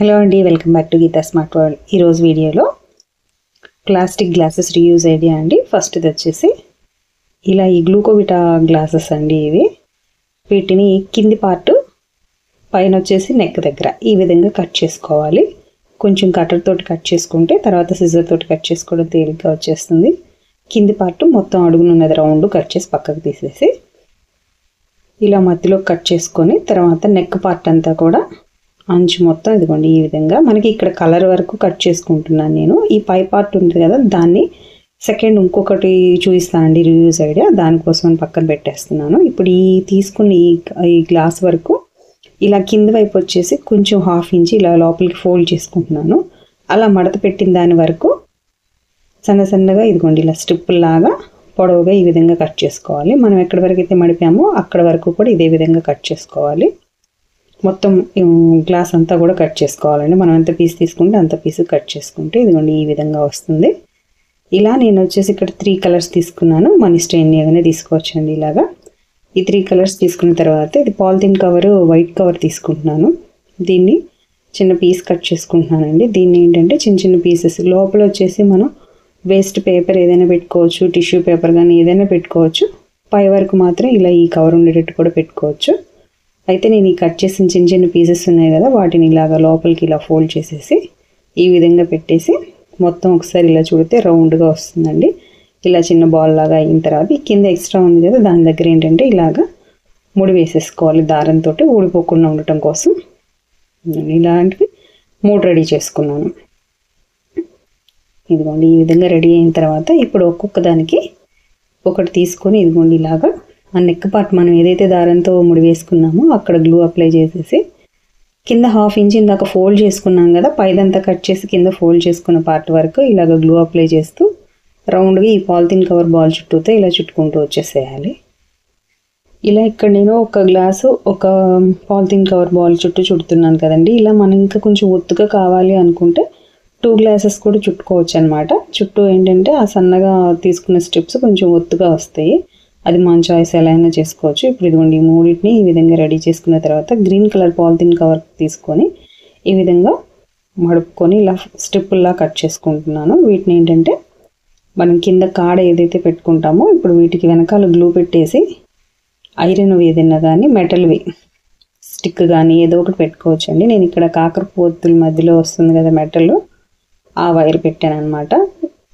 Hello అండి, welcome back to Geeta smart world. ఈరోజు వీడియోలో ప్లాస్టిక్ గ్లాసెస్ రీయూజ్ ఐడియా అండి. ఫస్ట్ ఇది వచ్చేసి ఇలా ఈ గ్లూకోవిటా గ్లాసెస్ అండి. వీటిని కింది పార్ట్ పైన వచ్చేసి నెక్ దగ్గర ఈ విధంగా కట్ చేసుకోవాలి. కొంచెం కటర్ తోటి కట్ చేసుకుంటే తర్వాత సిజర్ తోటి కట్ చేసుకోవడం తేలిగ్గా వచ్చేస్తుంది. కింది పార్ట్ మొత్తం అడుగునున్నది రౌండ్ కట్ చేసి పక్కకు తీసేసి ఇలా మధ్యలో కట్ చేసుకొని తర్వాత నెక్ పార్ట్ అంతా కూడా అంచు మొత్తం ఇదిగోండి ఈ విధంగా మనకి ఇక్కడ కలర్ వరకు కట్ చేసుకుంటున్నాను నేను. ఈ పై పార్ట్ ఉంటుంది కదా, దాన్ని సెకండ్ ఇంకొకటి చూపిస్తానండి రివ్యూస్ ఐడియా, దానికోసం పక్కన పెట్టేస్తున్నాను. ఇప్పుడు ఈ తీసుకుని ఈ గ్లాస్ వరకు ఇలా కింద వైపు వచ్చేసి కొంచెం ½ ఇంచ్ ఇలా లోపలికి ఫోల్డ్ చేసుకుంటున్నాను. అలా మడత పెట్టిన దాని వరకు సన్న సన్నగా ఇదిగోండి ఇలా స్ట్రిప్ లాగా పొడవుగా ఈ విధంగా కట్ చేసుకోవాలి. మనం ఎక్కడి వరకు అయితే మడిపామో అక్కడ వరకు కూడా ఇదే విధంగా కట్ చేసుకోవాలి. మొత్తం గ్లాస్ అంతా కూడా కట్ చేసుకోవాలండి. మనం ఎంత పీస్ తీసుకుంటే అంత పీస్ కట్ చేసుకుంటే ఇదిగోండి ఈ విధంగా వస్తుంది. ఇలా నేను వచ్చేసి ఇక్కడ 3 కలర్స్ తీసుకున్నాను. మన ఇష్టం ఎన్ని ఏమైనా తీసుకోవచ్చండి. ఇలాగా ఈ 3 కలర్స్ తీసుకున్న తర్వాత ఇది పాలిథిన్ కవర్, వైట్ కవర్ తీసుకుంటున్నాను. దీన్ని చిన్న పీస్ కట్ చేసుకుంటున్నానండి. దీన్ని ఏంటంటే చిన్న చిన్న పీసెస్ లోపల వచ్చేసి మనం వేస్ట్ పేపర్ ఏదైనా పెట్టుకోవచ్చు, టిష్యూ పేపర్ కానీ ఏదైనా పెట్టుకోవచ్చు. పై వరకు మాత్రం ఇలా ఈ కవర్ ఉండేటట్టు కూడా పెట్టుకోవచ్చు. అయితే నేను ఈ కట్ చేసిన చిన్న చిన్న పీసెస్ ఉన్నాయి కదా, వాటిని ఇలాగా లోపలికి ఇలా ఫోల్డ్ చేసేసి ఈ విధంగా పెట్టేసి మొత్తం ఒకసారి ఇలా చూడితే రౌండ్గా వస్తుందండి. ఇలా చిన్న బాల్ లాగా అయిన తర్వాత ఈ కింద ఎక్స్ట్రా ఉంది కదా, దాని దగ్గర ఏంటంటే ఇలాగా ముడి వేసేసుకోవాలి దారంతో ఊడిపోకుండా ఉండటం కోసం. ఇలాంటివి 3 రెడీ చేసుకున్నాను. ఇదిగోండి ఈ విధంగా రెడీ అయిన తర్వాత ఇప్పుడు ఒక్కొక్క దానికి ఒకటి తీసుకొని ఇదిగోండి ఇలాగా ఆ నెక్ పార్ట్ మనం ఏదైతే దారంతో ముడి వేసుకున్నామో అక్కడ గ్లూ అప్లై చేసేసి కింద ½ ఇంచ్ దాకా ఫోల్డ్ చేసుకున్నాం కదా, పైదంతా కట్ చేసి కింద ఫోల్డ్ చేసుకున్న పార్ట్ వరకు ఇలాగ గ్లూ అప్లై చేస్తూ రౌండ్గా ఈ పాలిథిన్ కవర్ బాల్ చుట్టూతో ఇలా చుట్టుకుంటూ వచ్చేసేయాలి. ఇలా ఇక్కడ నేను ఒక గ్లాసు ఒక పాలిథిన్ కవర్ బాల్ చుట్టూ చుడుతున్నాను కదండి. ఇలా మనం ఇంకా కొంచెం ఒత్తుగా కావాలి అనుకుంటే 2 గ్లాసెస్ కూడా చుట్టుకోవచ్చు అనమాట. చుట్టూ ఏంటంటే ఆ సన్నగా తీసుకున్న స్ట్రిప్స్ కొంచెం ఒత్తుగా వస్తాయి. అది మన చాయిస్ ఎలా అయినా చేసుకోవచ్చు. ఇప్పుడు ఇదిగోండి ఈ 3టిని ఈ విధంగా రెడీ చేసుకున్న తర్వాత గ్రీన్ కలర్ పాలిథిన్ కవర్ తీసుకొని ఈ విధంగా మడుపుకొని ఇలా స్ట్రిప్పుల్లా కట్ చేసుకుంటున్నాను. వీటిని ఏంటంటే మనం కింద కాడ ఏదైతే పెట్టుకుంటామో ఇప్పుడు వీటికి వెనకాల గ్లూ పెట్టేసి ఐరన్ ఏదైనా కానీ మెటల్వి స్టిక్ కానీ ఏదో ఒకటి పెట్టుకోవచ్చు అండి. నేను ఇక్కడ కాకరపోతుల మధ్యలో వస్తుంది కదా మెటల్, ఆ వైర్ పెట్టాను అనమాట.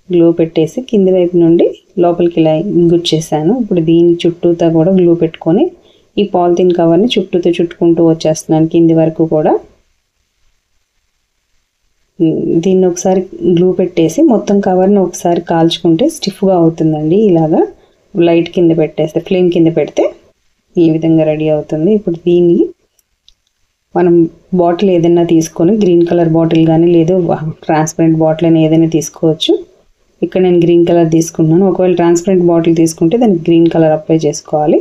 గ్లూ పెట్టేసి కింది వైపు నుండి లోపలికి ఇలా గుచ్చేసాను. ఇప్పుడు దీని చుట్టూతో కూడా గ్లూ పెట్టుకొని ఈ పాలిథిన్ కవర్ని చుట్టూతో చుట్టుకుంటూ వచ్చేస్తున్నాను కింది వరకు కూడా. దీన్ని ఒకసారి గ్లూ పెట్టేసి మొత్తం కవర్ని ఒకసారి కాల్చుకుంటే స్టిఫ్గా అవుతుందండి. ఇలాగా లైట్ కింద పెట్టేస్తే ఫ్లేమ్ కింద పెడితే ఈ విధంగా రెడీ అవుతుంది. ఇప్పుడు దీన్ని మనం బాటిల్ ఏదైనా తీసుకొని గ్రీన్ కలర్ బాటిల్ కానీ లేదు ట్రాన్స్పరెంట్ బాటిల్ అని ఏదైనా తీసుకోవచ్చు. ఇక్కడ నేను గ్రీన్ కలర్ తీసుకున్నాను. ఒకవేళ ట్రాన్స్పరెంట్ బాటిల్ తీసుకుంటే దానికి గ్రీన్ కలర్ అప్లై చేసుకోవాలి.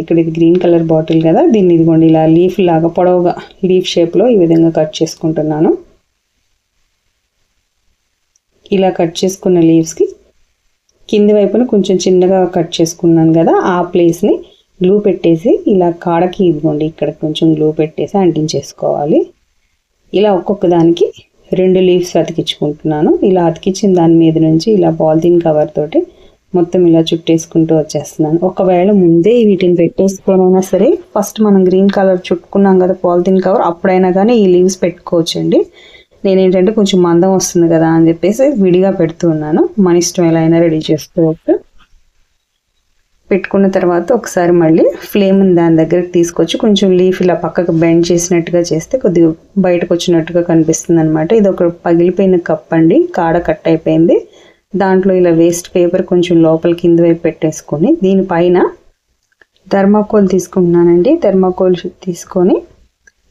ఇక్కడ ఇది గ్రీన్ కలర్ బాటిల్ కదా, దీన్ని ఇదిగోండి ఇలా లీఫ్ లాగా పొడవుగా లీఫ్ షేప్లో ఈ విధంగా కట్ చేసుకుంటున్నాను. ఇలా కట్ చేసుకున్న లీవ్స్కి కింది వైపున కొంచెం చిన్నగా కట్ చేసుకున్నాను కదా, ఆ ప్లేస్ని గ్లూ పెట్టేసి ఇలా కాడకి ఇదిగోండి ఇక్కడ కొంచెం గ్లూ పెట్టేసి అంటించేసుకోవాలి. ఇలా ఒక్కొక్క దానికి 2 లీవ్స్ అతికించుకుంటున్నాను. ఇలా అతికించిన దాని మీద నుంచి ఇలా పాలిథిన్ కవర్ తోటి మొత్తం ఇలా చుట్టేసుకుంటూ వచ్చేస్తున్నాను. ఒకవేళ ముందే వీటిని పెట్టేసుకోనైనా సరే ఫస్ట్ మనం గ్రీన్ కలర్ చుట్టుకున్నాం కదా పాలిథిన్ కవర్, అప్పుడైనా కానీ ఈ లీవ్స్ పెట్టుకోవచ్చండి. నేనేంటంటే కొంచెం మందం వస్తుంది కదా అని చెప్పేసి విడిగా పెడుతూ ఉన్నాను. మన ఇష్టం ఎలా అయినా రెడీ చేసుకోవచ్చు. పెట్టుకున్న తర్వాత ఒకసారి మళ్ళీ ఫ్లేమ్ దాని దగ్గరికి తీసుకొచ్చి కొంచెం లీఫ్ ఇలా పక్కకు బెండ్ చేసినట్టుగా చేస్తే కొద్దిగా బయటకు వచ్చినట్టుగా కనిపిస్తుంది అనమాట. ఇది ఒక పగిలిపోయిన కప్ అండి, కాడ కట్ అయిపోయింది. దాంట్లో ఇలా వేస్ట్ పేపర్ కొంచెం లోపల కింద వైపు పెట్టేసుకొని దీనిపైన థర్మాకోల్ తీసుకుంటున్నానండి. థర్మాకోల్ తీసుకొని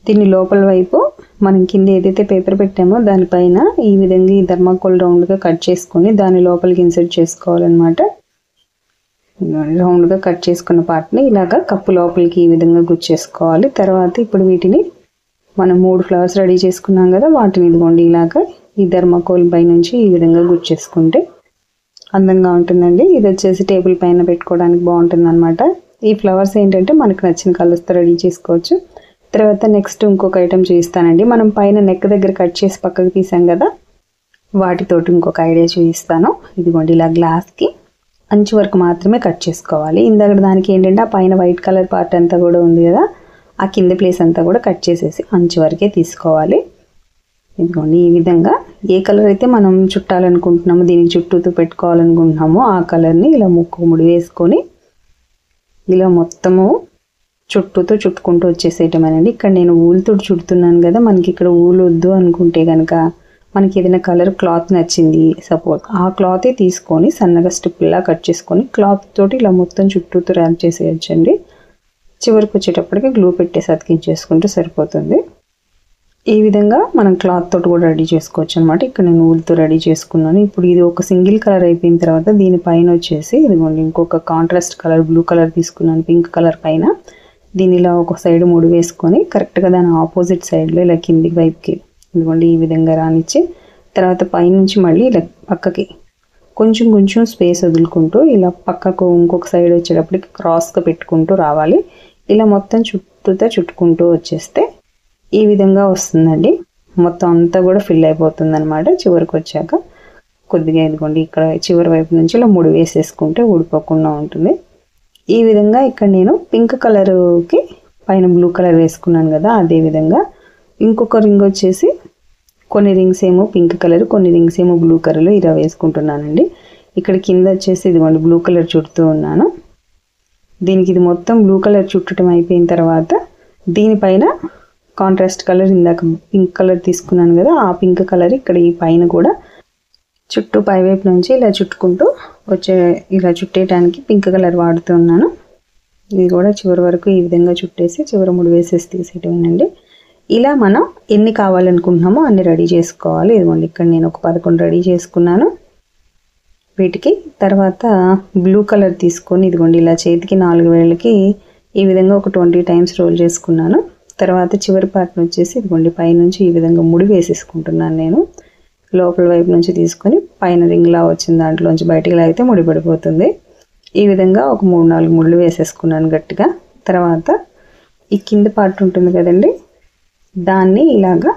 దీన్ని లోపల వైపు మనం కింద ఏదైతే పేపర్ పెట్టామో దానిపైన ఈ విధంగా ఈ థర్మాకోల్ రౌండ్గా కట్ చేసుకొని దాని లోపలికి ఇన్సర్ట్ చేసుకోవాలన్నమాట. రౌండ్గా కట్ చేసుకున్న పార్ట్ని ఇలాగా కప్పు లోపలికి ఈ విధంగా గుచ్చేసుకోవాలి. తర్వాత ఇప్పుడు వీటిని మనం 3 ఫ్లవర్స్ రెడీ చేసుకున్నాం కదా, వాటిని ఇదిగోండి ఇలాగా ఈ థర్మాకోల్ పై నుంచి ఈ విధంగా గుచ్చేసుకుంటే అందంగా ఉంటుందండి. ఇది వచ్చేసి టేబుల్ పైన పెట్టుకోవడానికి బాగుంటుంది అనమాట. ఈ ఫ్లవర్స్ ఏంటంటే మనకు నచ్చిన కలర్స్తో రెడీ చేసుకోవచ్చు. తర్వాత నెక్స్ట్ ఇంకొక ఐటెం చూపిస్తానండి. మనం పైన నెక్ దగ్గర కట్ చేసి పక్కకు తీసాం కదా, వాటితోటి ఇంకొక ఐడియా చూపిస్తాను. ఇదిగోండి ఇలా గ్లాస్కి అంచు వరకు మాత్రమే కట్ చేసుకోవాలి. ఇందాక దానికి ఏంటంటే ఆ పైన వైట్ కలర్ పార్ట్ అంతా కూడా ఉంది కదా, ఆ కింద ప్లేస్ అంతా కూడా కట్ చేసేసి అంచు వరకే తీసుకోవాలి. ఇదిగోండి ఈ విధంగా ఏ కలర్ అయితే మనం చుట్టాలనుకుంటున్నామో, దీనికి చుట్టూతో పెట్టుకోవాలనుకుంటున్నామో ఆ కలర్ని ఇలా ముడి వేసుకొని ఇలా మొత్తము చుట్టూతో చుట్టుకుంటూ వచ్చేసేయటమేనండి. ఇక్కడ నేను ఊలుతో చుడుతున్నాను కదా, మనకి ఇక్కడ ఊలు వద్దు అనుకుంటే కనుక మనకి ఏదైనా కలర్ క్లాత్ నచ్చింది సపోజ్, ఆ క్లాతే తీసుకొని సన్నగా స్ట్రిప్లా కట్ చేసుకొని క్లాత్ తోటి ఇలా మొత్తం చుట్టూతో ర్యాప్ చేసేయచ్చండి. చివరికి వచ్చేటప్పటికి గ్లూ పెట్టేసి అతికించేసుకుంటే సరిపోతుంది. ఈ విధంగా మనం క్లాత్ తోటి కూడా రెడీ చేసుకోవచ్చు అనమాట. ఇక్కడ నేను ఊలుతో రెడీ చేసుకున్నాను. ఇప్పుడు ఇది ఒక సింగిల్ కలర్ అయిపోయిన తర్వాత దీనిపైన వచ్చేసి ఇదిగోండి ఇంకొక కాంట్రాస్ట్ కలర్ బ్లూ కలర్ తీసుకున్నాను, పింక్ కలర్ పైన. దీని ఇలా ఒక సైడ్ ముడి వేసుకొని కరెక్ట్గా దాని ఆపోజిట్ సైడ్లో ఇలా కింది వైపుకి ఇదిగోండి ఈ విధంగా రానిచ్చి, తర్వాత పైనుంచి మళ్ళీ ఇలా పక్కకి కొంచెం కొంచెం స్పేస్ వదులుకుంటూ ఇలా పక్కకు ఇంకొక సైడ్ వచ్చేటప్పటికి క్రాస్గా పెట్టుకుంటూ రావాలి. ఇలా మొత్తం చుట్టూతో చుట్టుకుంటూ వచ్చేస్తే ఈ విధంగా వస్తుందండి. మొత్తం అంతా కూడా ఫిల్ అయిపోతుంది అనమాట. చివరికి వచ్చాక కొద్దిగా ఇదిగోండి ఇక్కడ చివరి వైపు నుంచి ఇలా ముడి వేసేసుకుంటే ఊడిపోకుండా ఉంటుంది. ఈ విధంగా ఇక్కడ నేను పింక్ కలర్కి పైన బ్లూ కలర్ వేసుకున్నాను కదా, అదే విధంగా ఇంకొక రింగ్ వచ్చేసి కొన్ని రింగ్స్ ఏమో పింక్ కలర్, కొన్ని రింగ్స్ ఏమో బ్లూ కలర్లో ఇలా వేసుకుంటున్నానండి. ఇక్కడ కింద వచ్చేసి ఇదిగోండి బ్లూ కలర్ చుడుతూ ఉన్నాను. దీనికి ఇది మొత్తం బ్లూ కలర్ చుట్టడం అయిపోయిన తర్వాత దీనిపైన కాంట్రాస్ట్ కలర్ ఇందాక పింక్ కలర్ తీసుకున్నాను కదా, ఆ పింక్ కలర్ ఇక్కడ ఈ పైన కూడా చుట్టూ పైవైపు నుంచి ఇలా చుట్టుకుంటూ ఇలా చుట్టేయడానికి పింక్ కలర్ వాడుతున్నాను. ఇది కూడా చివరి వరకు ఈ విధంగా చుట్టేసి చివరి ముడి వేసేసి తీసేయటమేనండి. ఇలా మనం ఎన్ని కావాలనుకుంటున్నామో అన్ని రెడీ చేసుకోవాలి. ఇదిగోండి ఇక్కడ నేను ఒక 11 రెడీ చేసుకున్నాను. వీటికి తర్వాత బ్లూ కలర్ తీసుకొని ఇదిగోండి ఇలా చేతికి 4 వేళ్ళకి ఈ విధంగా ఒక 20 టైమ్స్ రోల్ చేసుకున్నాను. తర్వాత చివరి పార్ట్ని వచ్చేసి ఇదిగోండి పైనుంచి ఈ విధంగా ముడి వేసేసుకుంటున్నాను. నేను లోపల వైపు నుంచి తీసుకొని పైన రింగ్లా వచ్చిన దాంట్లోంచి బయటికి లాగితే ముడి పడిపోతుంది. ఈ విధంగా ఒక 3-4 ముళ్ళు వేసేసుకున్నాను గట్టిగా. తర్వాత ఈ కింద పార్ట్ ఉంటుంది కదండి, దాన్ని ఇలాగా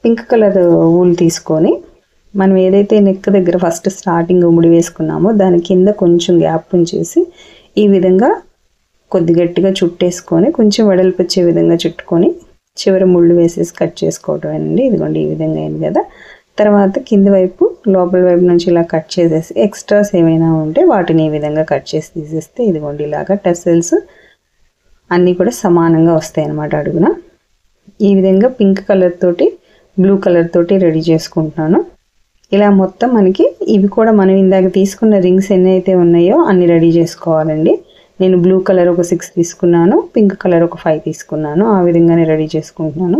పింక్ కలర్ ఊలు తీసుకొని మనం ఏదైతే నెక్ దగ్గర ఫస్ట్ స్టార్టింగ్ ముడి వేసుకున్నామో దాని కింద కొంచెం గ్యాప్ ఉంచేసి ఈ విధంగా కొద్ది గట్టిగా చుట్టేసుకొని కొంచెం వెడల్పు వచ్చే విధంగా చుట్టుకొని చివరి ముళ్ళు వేసేసి కట్ చేసుకోవటమేనండి. ఇదిగోండి ఈ విధంగా అయింది కదా. తర్వాత కింది వైపు లోపల వైపు నుంచి ఇలా కట్ చేసేసి ఎక్స్ట్రాస్ ఏమైనా ఉంటే వాటిని ఈ విధంగా కట్ చేసి తీసేస్తే ఇదిగోండి ఇలాగా టెసల్స్ అన్నీ కూడా సమానంగా వస్తాయి అన్నమాట అడుగున. ఈ విధంగా పింక్ కలర్ తోటి బ్లూ కలర్ తోటి రెడీ చేసుకుంటున్నాను. ఇలా మొత్తం మనకి ఇవి కూడా మనం ఇందాక తీసుకున్న రింగ్స్ ఎన్ని అయితే ఉన్నాయో అన్ని రెడీ చేసుకోవాలండి. నేను బ్లూ కలర్ ఒక 6 తీసుకున్నాను, పింక్ కలర్ ఒక 5 తీసుకున్నాను. ఆ విధంగానే రెడీ చేసుకుంటున్నాను.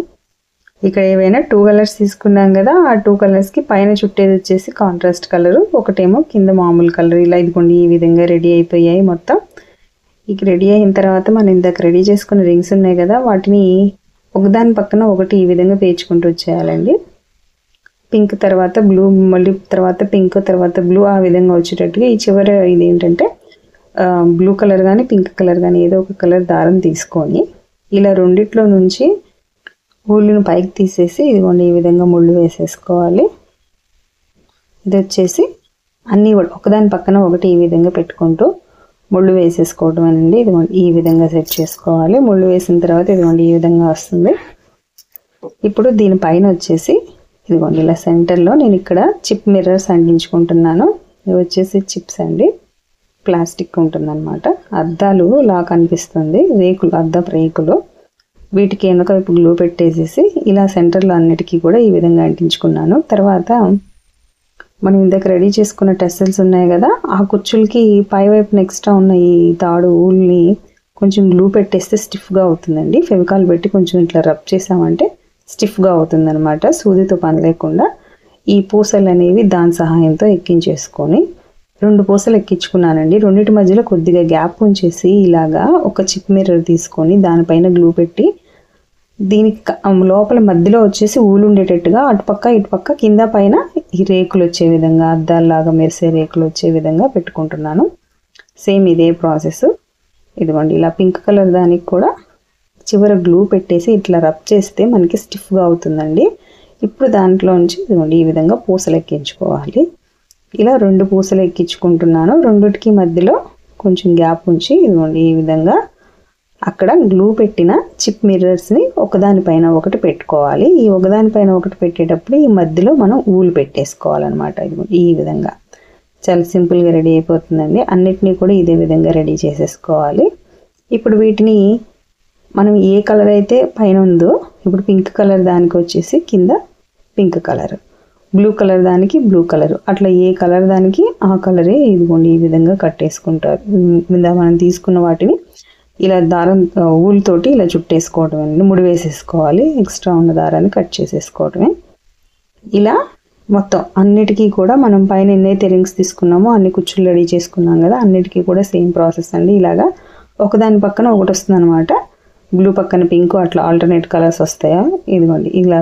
ఇక్కడ ఏవైనా 2 కలర్స్ తీసుకున్నాం కదా, ఆ 2 కలర్స్కి పైన చుట్టేది వచ్చేసి కాంట్రాస్ట్ కలరు, ఒకటేమో కింద మామూలు కలర్. ఇలా ఇదిగోండి ఈ విధంగా రెడీ అయిపోయాయి మొత్తం. ఇక రెడీ అయిన తర్వాత మనం ఇందాక రెడీ చేసుకున్న రింగ్స్ ఉన్నాయి కదా, వాటిని ఒకదాని పక్కన ఒకటి ఈ విధంగా పేర్చుకుంటూ వచ్చేయాలండి. పింక్ తర్వాత బ్లూ, మళ్ళీ తర్వాత పింక్, తర్వాత బ్లూ, ఆ విధంగా వచ్చేటట్టుగా ఈ చివరి ఇది ఏంటంటే బ్లూ కలర్ కానీ పింక్ కలర్ కానీ ఏదో ఒక కలర్ దారం తీసుకొని ఇలా రెండిట్లో నుంచి ఊళ్ళును పైకి తీసేసి ఇదిగోండి ఈ విధంగా ముళ్ళు వేసేసుకోవాలి. ఇది వచ్చేసి అన్నీ ఒకదాని పక్కన ఒకటి ఈ విధంగా పెట్టుకుంటూ ముళ్ళు వేసేసుకోవడం అండి. ఇదిగోండి ఈ విధంగా సెట్ చేసుకోవాలి. ముళ్ళు వేసిన తర్వాత ఇదిగోండి ఈ విధంగా వస్తుంది. ఇప్పుడు దీనిపైన వచ్చేసి ఇదిగోండి ఇలా సెంటర్లో నేను ఇక్కడ చిప్ మిర్రర్స్ అంటించుకుంటున్నాను. ఇవి వచ్చేసి చిప్స్ అండి, ప్లాస్టిక్ ఉంటుందన్నమాట. అద్దాలు లా కనిపిస్తుంది, రేకులు, అద్దపు రేకులు. వీటికి వెనక వైపు గ్లూ పెట్టేసేసి ఇలా సెంటర్లో అన్నిటికీ కూడా ఈ విధంగా అంటించుకున్నాను. తర్వాత మనం ఇందాక రెడీ చేసుకున్న టెసల్స్ ఉన్నాయి కదా, ఆ కుచ్చులకి పై వైపున ఎక్స్ట్రా ఉన్న ఈ తాడు ఊల్ని కొంచెం గ్లూ పెట్టేస్తే స్టిఫ్గా అవుతుందండి. ఫెవికాల్ పెట్టి కొంచెం ఇట్లా రబ్ చేసామంటే స్టిఫ్గా అవుతుందన్నమాట, సూదితో పని లేకుండా. ఈ పూసలు అనేవి దాని సహాయంతో ఎక్కించేసుకొని 2 పూసలు ఎక్కించుకున్నానండి. రెండింటి మధ్యలో కొద్దిగా గ్యాప్ ఉంచేసి ఇలాగా ఒక చిప్ మిర్రర్ తీసుకొని దానిపైన గ్లూ పెట్టి దీనికి లోపల మధ్యలో వచ్చేసి ఊలు ఉండేటట్టుగా అటుపక్క ఇటుపక్క కింద పైన ఈ రేకులు వచ్చే విధంగా, అద్దాల్లాగా మెరిసే రేకులు వచ్చే విధంగా పెట్టుకుంటున్నాను. సేమ్ ఇదే ప్రాసెస్. ఇదిగోండి ఇలా పింక్ కలర్ దానికి కూడా చివర గ్లూ పెట్టేసి ఇట్లా రబ్ చేస్తే మనకి స్టిఫ్గా అవుతుందండి. ఇప్పుడు దాంట్లోంచి ఇదిగోండి ఈ విధంగా పూసలు ఎక్కించుకోవాలి. ఇలా 2 పూసలు ఎక్కించుకుంటున్నాను. రెండిటికి మధ్యలో కొంచెం గ్యాప్ ఉంచి ఇదిగోండి ఈ విధంగా అక్కడ గ్లూ పెట్టిన చిప్ మిర్రర్స్ని ఒకదానిపైన ఒకటి పెట్టుకోవాలి. ఈ ఒకదానిపైన ఒకటి పెట్టేటప్పుడు ఈ మధ్యలో మనం ఊలు పెట్టేసుకోవాలన్నమాట. ఇదిగోండి ఈ విధంగా చాలా సింపుల్గా రెడీ అయిపోతుందండి. అన్నిటినీ కూడా ఇదే విధంగా రెడీ చేసేసుకోవాలి. ఇప్పుడు వీటిని మనం ఏ కలర్ అయితే పైన ఉందో ఇప్పుడు పింక్ కలర్ దానికి వచ్చేసి కింద పింక్ కలర్, బ్లూ కలర్ దానికి బ్లూ కలర్, అట్లా ఏ కలర్ దానికి ఆ కలరే ఇదిగోండి ఈ విధంగా కట్టేసుకుంటారు. మనం తీసుకున్న వాటిని ఇలా దారం ఊలుతోటి ఇలా చుట్టేసుకోవటం, ముడి వేసేసుకోవాలి. ఎక్స్ట్రా ఉన్న దారాన్ని కట్ చేసేసుకోవటమే. ఇలా మొత్తం అన్నిటికీ కూడా మనం పైన ఎన్నైతే రింగ్స్ తీసుకున్నామో అన్ని కుచ్చులు రెడీ చేసుకున్నాం కదా, అన్నిటికీ కూడా సేమ్ ప్రాసెస్ అండి. ఇలాగా ఒకదాని పక్కన ఒకటి వస్తుంది అనమాట. బ్లూ పక్కన పింక్, అట్లా ఆల్టర్నేట్ కలర్స్ వస్తాయా. ఇదిగోండి ఇలా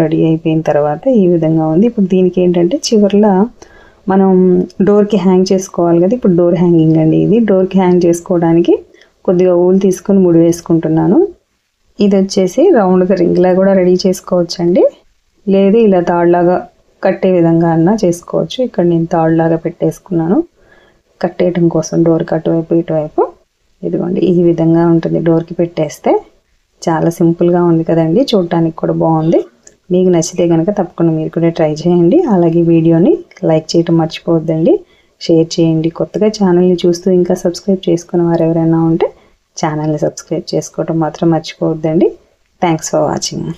రెడీ అయిపోయిన తర్వాత ఈ విధంగా ఉంది. ఇప్పుడు దీనికి ఏంటంటే చివర్లో మనం డోర్కి హ్యాంగ్ చేసుకోవాలి కదా. ఇప్పుడు డోర్ హ్యాంగింగ్ అండి ఇది. డోర్కి హ్యాంగ్ చేసుకోవడానికి కొద్దిగా ఊలు తీసుకొని ముడి వేసుకుంటున్నాను. ఇది వచ్చేసి రౌండ్గా రింగ్లా కూడా రెడీ చేసుకోవచ్చండి, లేదు ఇలా తాడులాగా కట్టే విధంగా అన్నా చేసుకోవచ్చు. ఇక్కడ నేను తాడులాగా పెట్టేసుకున్నాను కట్టేయడం కోసం డోర్కి అటువైపు ఇటువైపు. ఇదిగోండి ఈ విధంగా ఉంటుంది. డోర్కి పెట్టేస్తే చాలా సింపుల్గా ఉంది కదండి, చూడటానికి కూడా బాగుంది. మీకు నచ్చితే కనుక తప్పకుండా మీరు కూడా ట్రై చేయండి. అలాగే వీడియోని లైక్ చేయడం మర్చిపోవద్దండి, షేర్ చేయండి. కొత్తగా ఛానల్ని చూస్తూ ఇంకా సబ్స్క్రైబ్ చేసుకున్న వారు ఎవరైనా ఉంటే ఛానల్ని సబ్స్క్రైబ్ చేసుకోవడం మాత్రం మర్చిపోవద్దండి. Thanks for watching.